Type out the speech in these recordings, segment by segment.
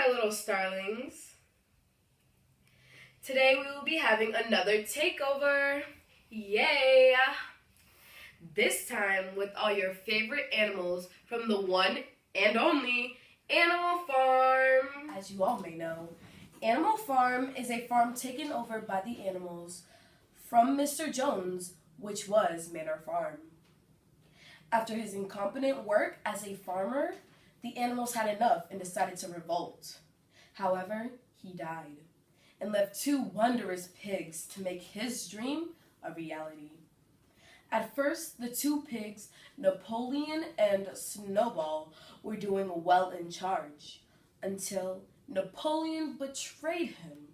little starlings. Today we will be having another takeover. Yay! This time with all your favorite animals from the one and only Animal Farm. As you all may know, Animal Farm is a farm taken over by the animals from Mr. Jones, which was Manor Farm. After his incompetent work as a farmer, the animals had enough and decided to revolt. However, he died and left two wondrous pigs to make his dream a reality. At first, the two pigs, Napoleon and Snowball, were doing well in charge until Napoleon betrayed him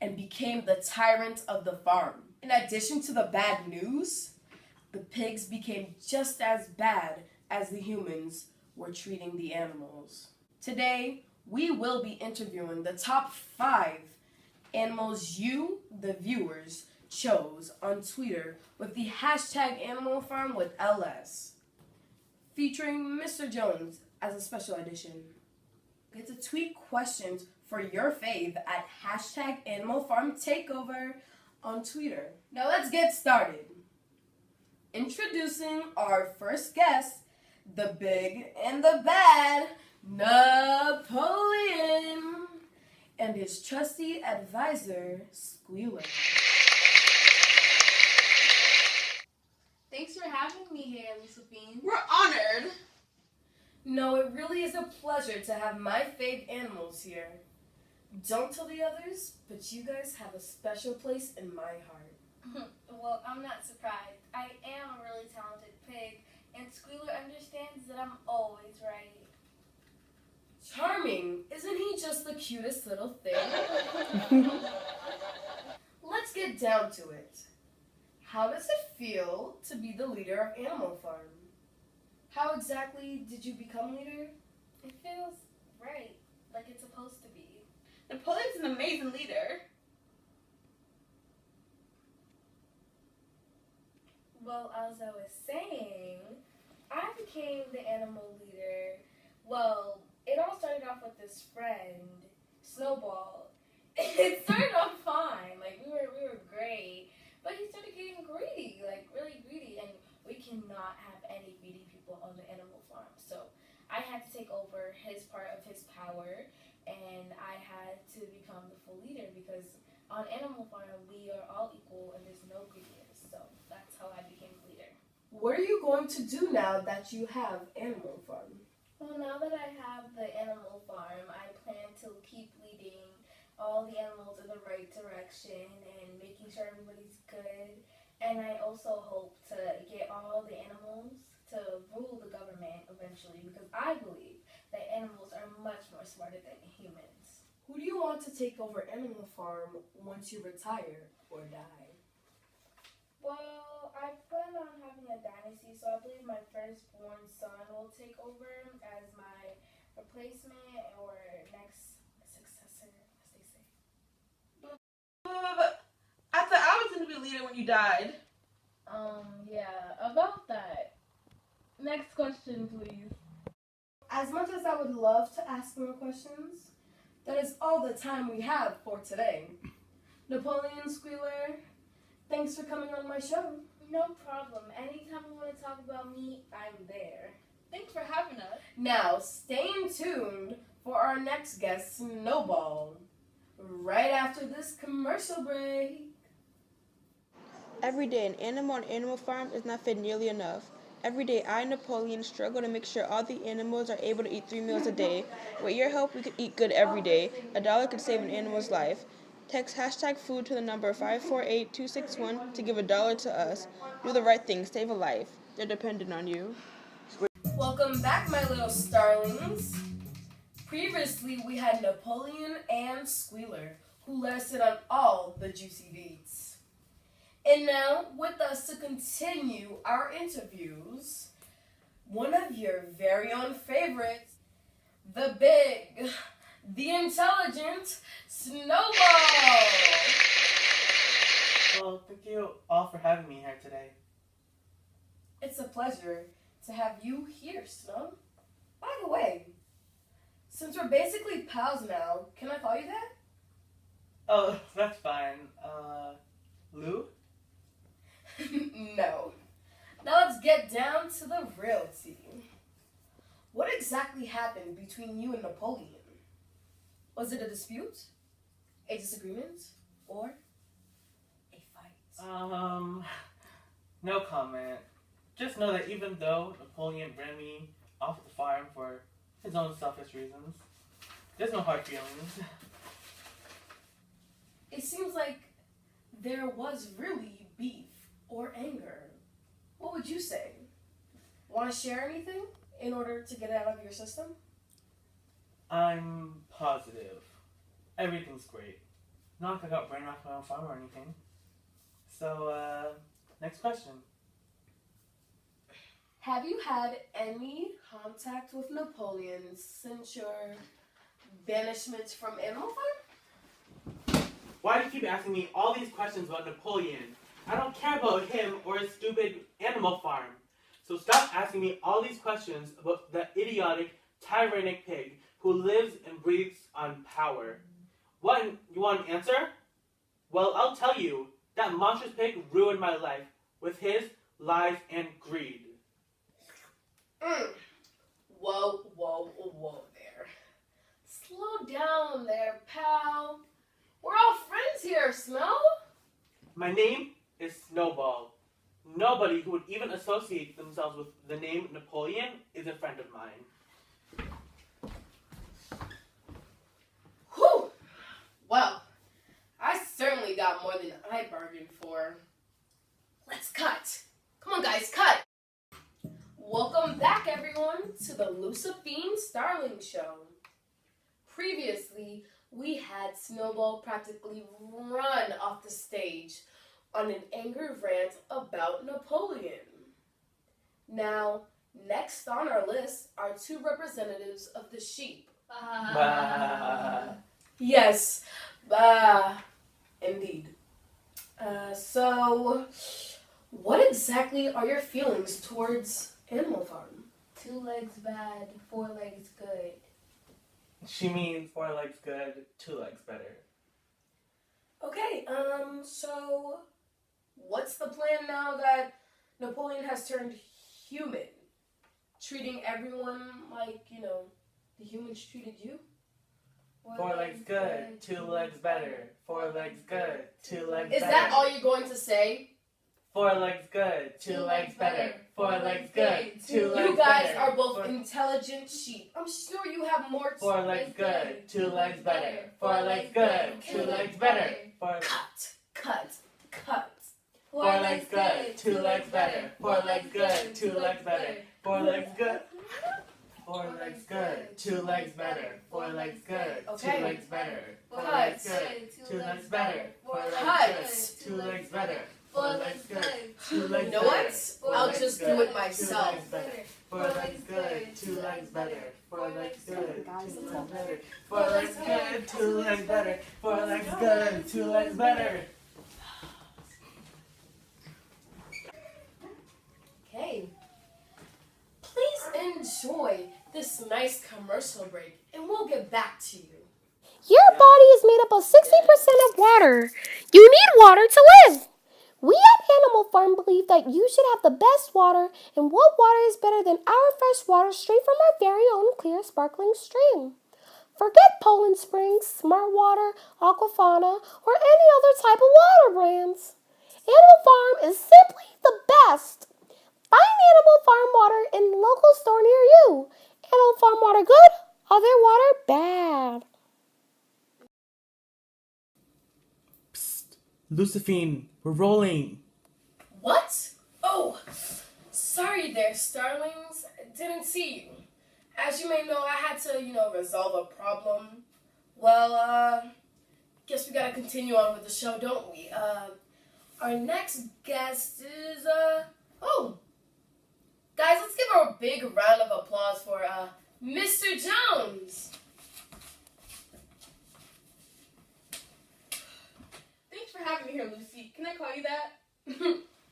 and became the tyrant of the farm. In addition to the bad news, the pigs became just as bad as the humans were treating the animals. Today, we will be interviewing the top 5 animals you, the viewers, chose on Twitter with the hashtag #AnimalFarmWithLS, featuring Mr. Jones as a special edition. Get to tweet questions for your fave at hashtag #AnimalFarmTakeover on Twitter. Now let's get started. Introducing our first guest, the big and the bad Napoleon, and his trusty advisor, Squealer. Thanks for having me here, Josephine. We're honored. No, it really is a pleasure to have my fave animals here. Don't tell the others, but you guys have a special place in my heart. Well, I'm not surprised. I am a really talented pig, and Squealer understands that I'm always right. Charming! Isn't he just the cutest little thing? Let's get down to it. How does it feel to be the leader of Animal Farm? How exactly did you become leader? It feels right, like it's supposed to be. Napoleon's an amazing leader. Well, as I was saying, I became the animal leader. Well, it all started off with this friend, Snowball. It started off fine, like we were great, but he started getting greedy, like really greedy, and we cannot have any greedy people on the animal farm. So I had to take over his part of his power, and I had to become the full leader because on Animal Farm we are all equal and there's no greediness. So that's how I became leader. What are you going to do now that you have Animal Farm? Well, now that I have the Animal Farm, I plan to keep leading all the animals in the right direction and making sure everybody's good. And I also hope to get all the animals to rule the government eventually because I believe that animals are much more smarter than humans. Who do you want to take over Animal Farm once you retire or die? Well, I plan on having a dynasty, so I believe my firstborn son will take over as my replacement or next successor, as they say. But I thought I was going to be leader when you died. Yeah, about that. Next question, please. As much as I would love to ask more questions, that is all the time we have for today. Napoleon, Squealer, thanks for coming on my show. No problem. Anytime you want to talk about me, I'm there. Thanks for having us. Now, stay tuned for our next guest, Snowball, right after this commercial break. Every day, an animal on Animal Farm is not fed nearly enough. Every day, I, Napoleon, struggle to make sure all the animals are able to eat 3 meals a day. With your help, we could eat good every day. $1 could save an animal's life. Text hashtag food to the number 548-261 to give $1 to us. Do the right thing, save a life. They're dependent on you. Welcome back, my little starlings. Previously, we had Napoleon and Squealer, who let us in on all the juicy beats. And now, with us to continue our interviews, one of your very own favorites, the big, the intelligent Snowball. Well, thank you all for having me here today. It's a pleasure to have you here, Snow. By the way, Since we're basically pals now, can I call you that? Oh, that's fine. Lou? No. Now let's get down to the real tea. What exactly happened between you and Napoleon? Was it a dispute? A disagreement? Or a fight? No comment. Just know that even though Napoleon ran me off the farm for his own selfish reasons, there's no hard feelings. It seems like there was really beef or anger. What would you say? Want to share anything in order to get it out of your system? I'm positive. Everything's great. Not like I got brain off my own farm or anything. So, next question. Have you had any contact with Napoleon since your banishment from Animal Farm? Why do you keep asking me all these questions about Napoleon? I don't care about him or his stupid animal farm. So stop asking me all these questions about that idiotic, tyrannic pig who lives and breathes on power. What? You want an answer? Well, I'll tell you. That monstrous pig ruined my life with his lies and greed. Whoa there. Slow down there, pal. We're all friends here, Snow. My name is Snowball. Nobody who would even associate themselves with the name Napoleon is a friend of mine. Whew. Well, I certainly got more than I bargained for. Let's cut. Come on, guys, cut. Welcome back, everyone, to the Labossiere Starling Show. Previously, we had Snowball practically run off the stage on an anger rant about Napoleon. Now, next on our list are two representatives of the sheep. Yes, indeed. So, what exactly are your feelings towards Animal Farm? 2 legs bad, 4 legs good. She means 4 legs good, 2 legs better. Okay, so what's the plan now that Napoleon has turned human? Treating everyone like, the humans treated you? 4 legs good, 2 legs better. 4 legs good, 2 legs better. Is that all you're going to say? 4 legs good, 2 legs better. 4 legs good, 2 legs better. You guys are both intelligent sheep. I'm sure you have more to 4 legs good, 2 legs better. 4 legs good, 2 legs better. Cut. 4 legs good, 2 legs better. 4 legs good, 2 legs better. 4 legs good. 4 legs good, 2 legs better. 4 legs good, 2 legs better. 4 legs good, 2 legs better. 4 legs good, 2 legs better. 4 legs good, 2 legs better. You know what? I'll just do it myself. 4 legs good, 2 legs better. 4 legs good, 2 legs better. 4 legs good, 2 legs better. 4 legs good, 2 legs better. Okay. Please enjoy this nice commercial break, and we'll get back to you. Your body is made up of 60% of water. You need water to live. We at Animal Farm believe that you should have the best water, and what water is better than our fresh water straight from our very own clear sparkling stream? Forget Poland Springs, Smart Water, Aquafana, or any other type of water brands. Animal Farm is simply the best. Find Animal Farm water in the local store near you. Animal Farm water good, other water bad. Labossiere, we're rolling. What? Oh, sorry there, starlings. Didn't see you. As you may know, I had to, resolve a problem. Well, guess we gotta continue on with the show, don't we? Our next guest is, guys, let's give her a big round of applause for, Mr. Jones. Thanks for having me here, Lucy. Can I call you that?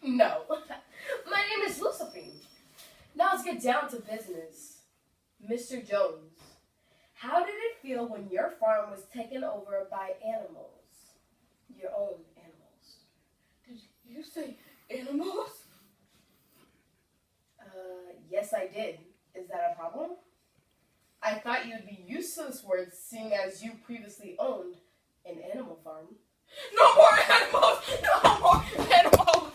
No. My name is Labossiere. Now let's get down to business. Mr. Jones, How did it feel when your farm was taken over by animals? Your own animals. Did you say animals? Yes, I did. Is that a problem? I thought you'd be used to this word, seeing as you previously owned an animal farm. No more animals! No more animals!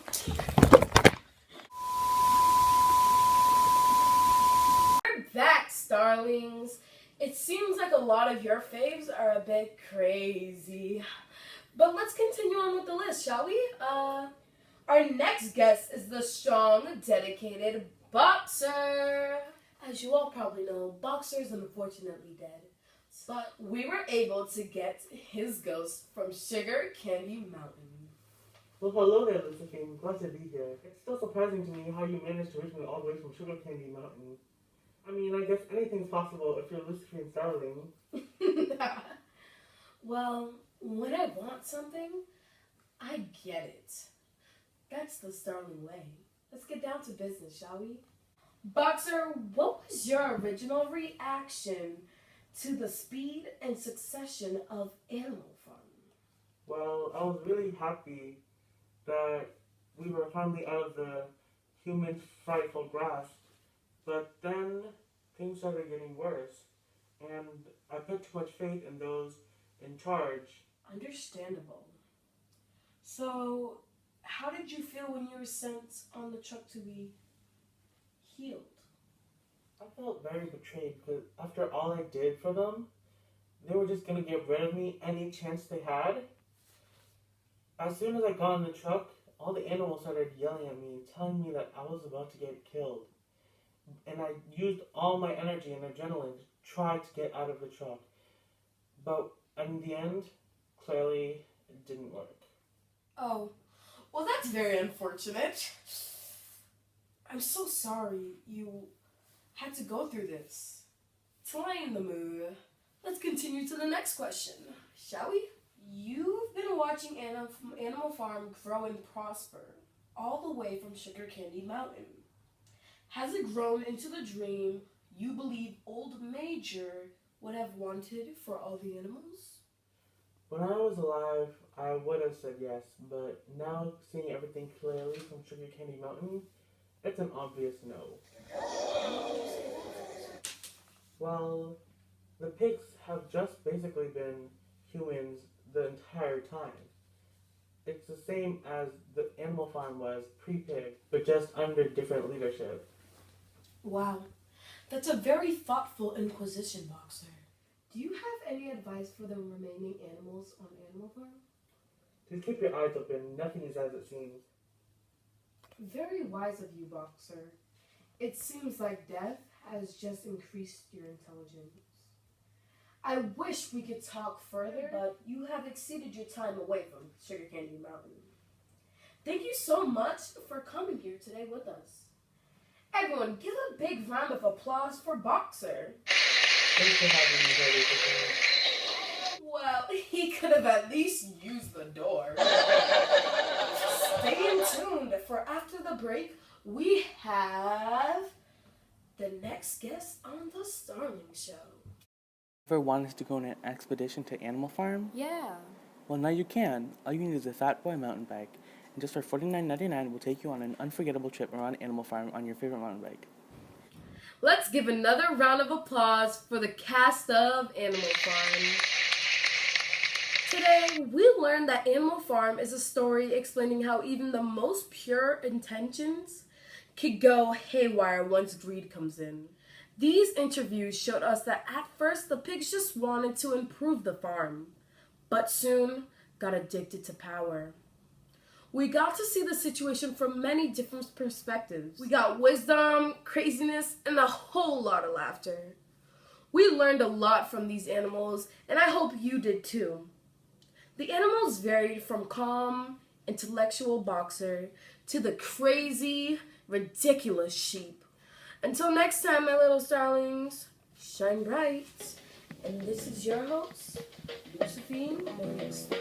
We're back, starlings. It seems like a lot of your faves are a bit crazy. But let's continue on with the list, shall we? Our next guest is the strong, dedicated Boxer. As you all probably know, Boxer is unfortunately dead. But we were able to get his ghost from Sugar Candy Mountain. Well, hello there, Lucifer. Glad to be here. It's still surprising to me how you managed to reach me all the way from Sugar Candy Mountain. I mean, I guess anything's possible if you're Lucifer and Starling. Well, when I want something, I get it. That's the Starling way. Let's get down to business, shall we? Boxer, what was your original reaction to the speed and succession of Animal Farm? Well, I was really happy that we were finally out of the human frightful grasp, but then things started getting worse, and I put too much faith in those in charge. Understandable. So, how did you feel when you were sent on the truck to be healed? I felt very betrayed because after all I did for them, they were just going to get rid of me any chance they had. As soon as I got in the truck, all the animals started yelling at me, telling me that I was about to get killed. And I used all my energy and adrenaline to try to get out of the truck. But in the end, clearly, it didn't work. Oh, well, that's very unfortunate. I'm so sorry you had to go through this. To lighten the mood, let's continue to the next question, shall we? You've been watching Animal Farm grow and prosper all the way from Sugar Candy Mountain. Has it grown into the dream you believe Old Major would have wanted for all the animals? When I was alive, I would have said yes, but now seeing everything clearly from Sugar Candy Mountain, it's an obvious no. Well, the pigs have just basically been humans the entire time. It's the same as the Animal Farm was pre-pig, but just under different leadership. Wow, that's a very thoughtful inquisition, Boxer. Do you have any advice for the remaining animals on Animal Farm? Just keep your eyes open, nothing is as it seems. Very wise of you, Boxer. It seems like death has just increased your intelligence. I wish we could talk further, but you have exceeded your time away from Sugar Candy Mountain. Thank you so much for coming here today with us. Everyone, give a big round of applause for Boxer. Thanks for having me, very quickly. Well, he could have at least used the door. Stay tuned for after the break, we have the next guest on the Starling Show. Ever wanted to go on an expedition to Animal Farm? Yeah. Well, now you can. All you need is a Fat Boy mountain bike. And just for $49.99, we'll take you on an unforgettable trip around Animal Farm on your favorite mountain bike. Let's give another round of applause for the cast of Animal Farm. Today, we learned that Animal Farm is a story explaining how even the most pure intentions could go haywire once greed comes in. These interviews showed us that at first the pigs just wanted to improve the farm, but soon got addicted to power. We got to see the situation from many different perspectives. We got wisdom, craziness, and a whole lot of laughter. We learned a lot from these animals, and I hope you did too. The animals varied from calm, intellectual Boxer to the crazy, ridiculous sheep. Until next time, my little starlings, shine bright. And this is your host, Josephine Morningstar.